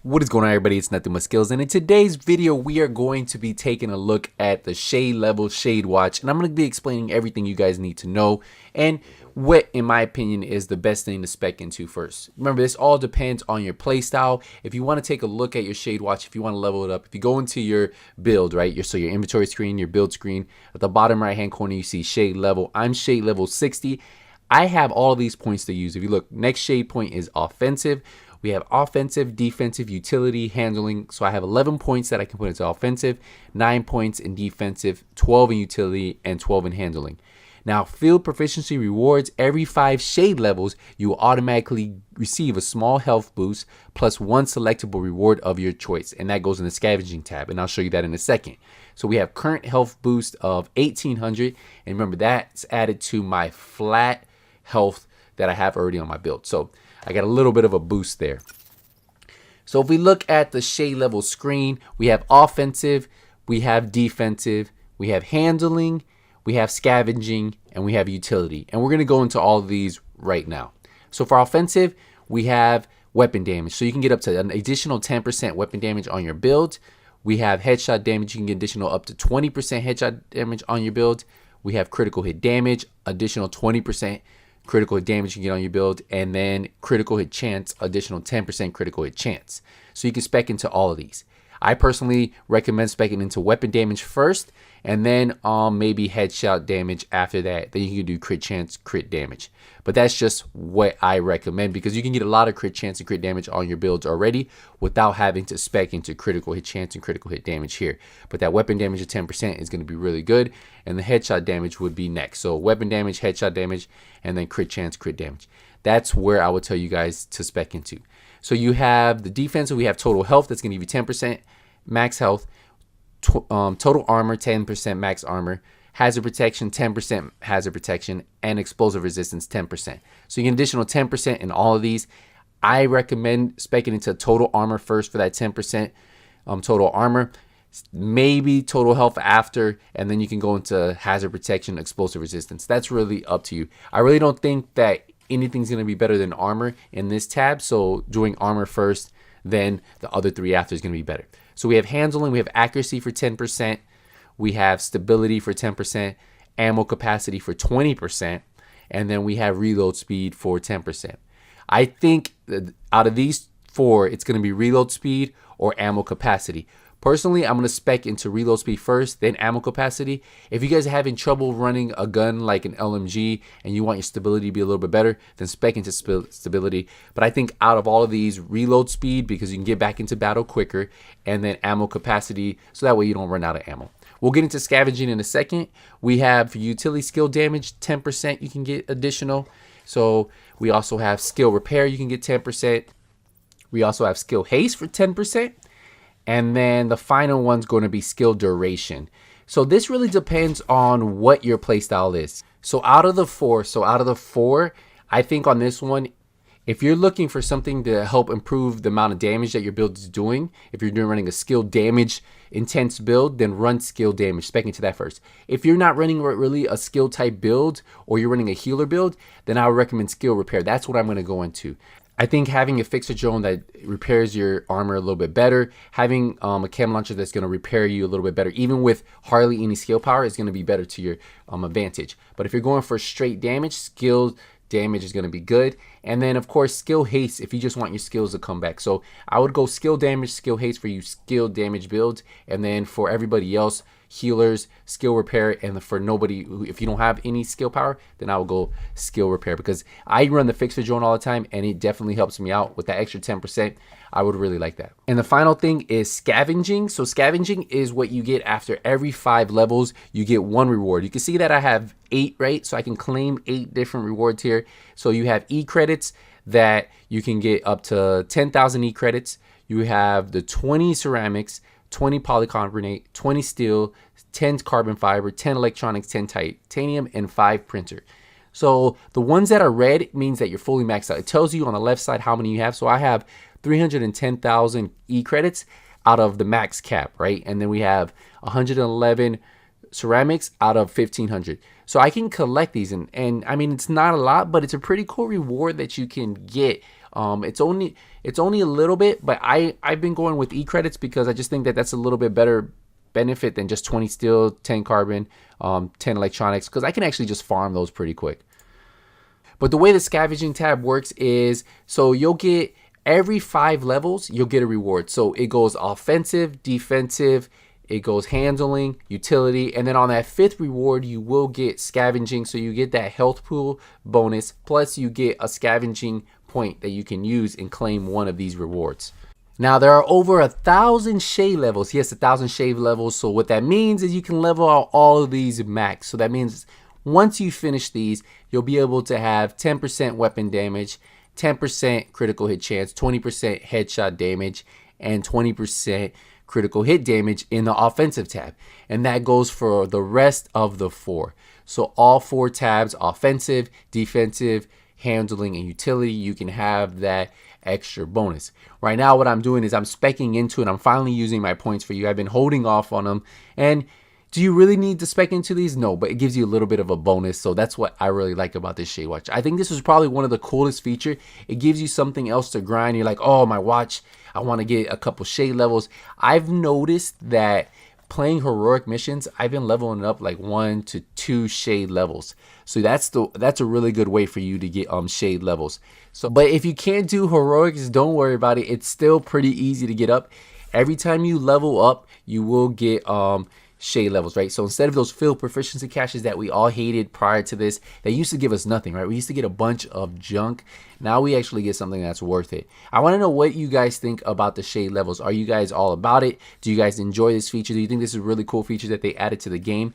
What is going on, everybody? It's Nothing But Skills, and in today's video we are going to be taking a look at the Shade Level Shade Watch, and I'm going to be explaining everything you guys need to know and what, in my opinion, is the best thing to spec into first. Remember, this all depends on your playstyle. If you want to take a look at your Shade Watch, if you want to level it up, if you go into your build, right, your inventory screen, your build screen, at the bottom right hand corner you see Shade Level. I'm Shade Level 60. I have all of these points to use. If you look, next shade point is offensive. We have offensive, defensive, utility, handling. So I have 11 points that I can put into offensive, 9 points in defensive, 12 in utility, and 12 in handling. Now, field proficiency rewards, every 5 shade levels, you will automatically receive a small health boost plus 1 selectable reward of your choice. And that goes in the scavenging tab. And I'll show you that in a second. So we have current health boost of 1800. And remember, that's added to my flat health that I have already on my build. So I got a little bit of a boost there. So if we look at the shade level screen, we have offensive, we have defensive, we have handling, we have scavenging, and we have utility. And we're going to go into all of these right now. So for offensive, we have weapon damage. So you can get up to an additional 10% weapon damage on your build. We have headshot damage. You can get additional up to 20% headshot damage on your build. We have critical hit damage, additional 20% critical hit damage you can get on your build, and then critical hit chance, additional 10% critical hit chance. So you can spec into all of these. I personally recommend specing into weapon damage first, and then maybe headshot damage after that. Then you can do crit chance, crit damage. But that's just what I recommend, because you can get a lot of crit chance and crit damage on your builds already without having to spec into critical hit chance and critical hit damage here. But that weapon damage of 10% is going to be really good, and the headshot damage would be next. So weapon damage, headshot damage, and then crit chance, crit damage. That's where I would tell you guys to spec into. So you have the defense, we have total health, that's going to give you 10% max health, total armor, 10% max armor, hazard protection, 10% hazard protection, and explosive resistance, 10%. So you get an additional 10% in all of these. I recommend specing into total armor first for that 10% total armor, maybe total health after, and then you can go into hazard protection, explosive resistance. That's really up to you. I really don't think that anything's going to be better than armor in this tab, so doing armor first, then the other 3 after is going to be better. So we have handling, we have accuracy for 10%, we have stability for 10%, ammo capacity for 20%, and then we have reload speed for 10%. I think that out of these 4, it's going to be reload speed or ammo capacity. Personally, I'm going to spec into reload speed first, then ammo capacity. If you guys are having trouble running a gun like an LMG and you want your stability to be a little bit better, then spec into stability. But I think out of all of these, reload speed, because you can get back into battle quicker, and then ammo capacity, so that way you don't run out of ammo. We'll get into scavenging in a second. We have utility skill damage, 10% you can get additional. So we also have skill repair, you can get 10%. We also have skill haste for 10%. And then the final one's going to be skill duration. So this really depends on what your playstyle is. So out of the four, I think on this one, if you're looking for something to help improve the amount of damage that your build is doing, if you're running a skill damage intense build, then run skill damage, spec into that first. If you're not running really a skill type build, or you're running a healer build, then I would recommend skill repair. That's what I'm going to go into. I think having a fixer drone that repairs your armor a little bit better, having a chem launcher that's going to repair you a little bit better, even with hardly any skill power, is going to be better to your advantage. But if you're going for straight damage, skill damage is going to be good. And then, of course, skill haste if you just want your skills to come back. So I would go skill damage, skill haste for you skill damage builds. And then for everybody else, healers, skill repair, and for nobody, if you don't have any skill power, then I will go skill repair, because I run the fixer drone all the time and it definitely helps me out with that extra 10%. I would really like that. And the final thing is scavenging. So scavenging is what you get after every 5 levels. You get 1 reward. You can see that I have 8, right? So I can claim 8 different rewards here. So you have E credits that you can get up to 10,000 E credits. You have the 20 ceramics, 20 polycarbonate, 20 steel, 10 carbon fiber, 10 electronics, 10 titanium, and 5 printer. So the ones that are red means that you're fully maxed out. It tells you on the left side how many you have. So I have 310,000 E credits out of the max cap, right? And then we have 111 ceramics out of 1,500. So I can collect these, and I mean, it's not a lot, but it's a pretty cool reward that you can get It's only a little bit, but I've been going with E-credits because I just think that that's a little bit better benefit than just 20 steel, 10 carbon, 10 electronics, because I can actually just farm those pretty quick. But the way the scavenging tab works is, so you'll get every 5 levels, you'll get a reward. So it goes offensive, defensive, it goes handling, utility, and then on that 5th reward, you will get scavenging. So you get that health pool bonus, plus you get a scavenging point that you can use and claim one of these rewards. Now there are over 1,000 shade levels. Yes, 1,000 shade levels. So what that means is you can level out all of these max. So that means once you finish these, you'll be able to have 10% weapon damage, 10% critical hit chance, 20% headshot damage, and 20% critical hit damage in the offensive tab. And that goes for the rest of the 4. So all 4 tabs, offensive, defensive, handling, and utility, you can have that extra bonus. Right now what I'm doing is I'm speccing into it. I'm finally using my points for you. I've been holding off on them. And do you really need to spec into these? No, but it gives you a little bit of a bonus. So that's what I really like about this Shade Watch. I think this is probably one of the coolest features. It gives you something else to grind. You're like, oh, my watch, I want to get a couple shade levels. I've noticed that playing heroic missions, I've been leveling up like 1 to 2 shade levels. So that's a really good way for you to get shade levels. So, but if you can't do heroics, don't worry about it. It's still pretty easy to get up. Every time you level up, you will get shade levels, right? So instead of those field proficiency caches that we all hated prior to this, they used to give us nothing, right? We used to get a bunch of junk. Now we actually get something that's worth it. I want to know what you guys think about the shade levels. Are you guys all about it? Do you guys enjoy this feature? Do you think this is a really cool feature that they added to the game?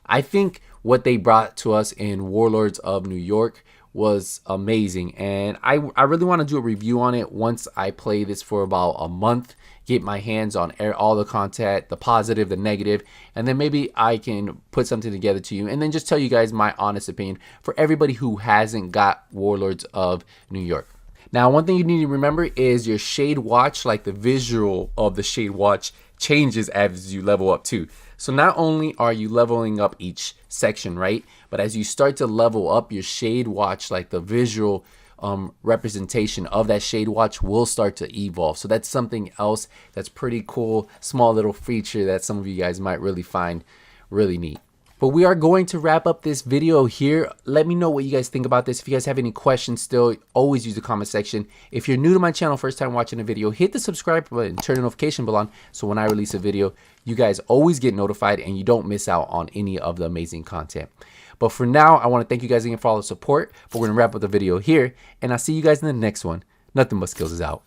I think what they brought to us in Warlords of New York was amazing, and I really want to do a review on it once I play this for about a month, get my hands on all the content, the positive, the negative, and then maybe I can put something together to you and then just tell you guys my honest opinion for everybody who hasn't got Warlords of New York. Now, one thing you need to remember is your Shade Watch, like the visual of the Shade Watch, changes as you level up too. So not only are you leveling up each section, right? But as you start to level up your Shade Watch, like the visual representation of that Shade Watch will start to evolve. So that's something else that's pretty cool, small little feature that some of you guys might really find really neat. But we are going to wrap up this video here. Let me know what you guys think about this. If you guys have any questions still, always use the comment section. If you're new to my channel, first time watching a video, hit the subscribe button, turn the notification bell on, so when I release a video, you guys always get notified and you don't miss out on any of the amazing content. But for now, I want to thank you guys again for all the support. But we're going to wrap up the video here, and I'll see you guys in the next one. Nothing But Skills is out.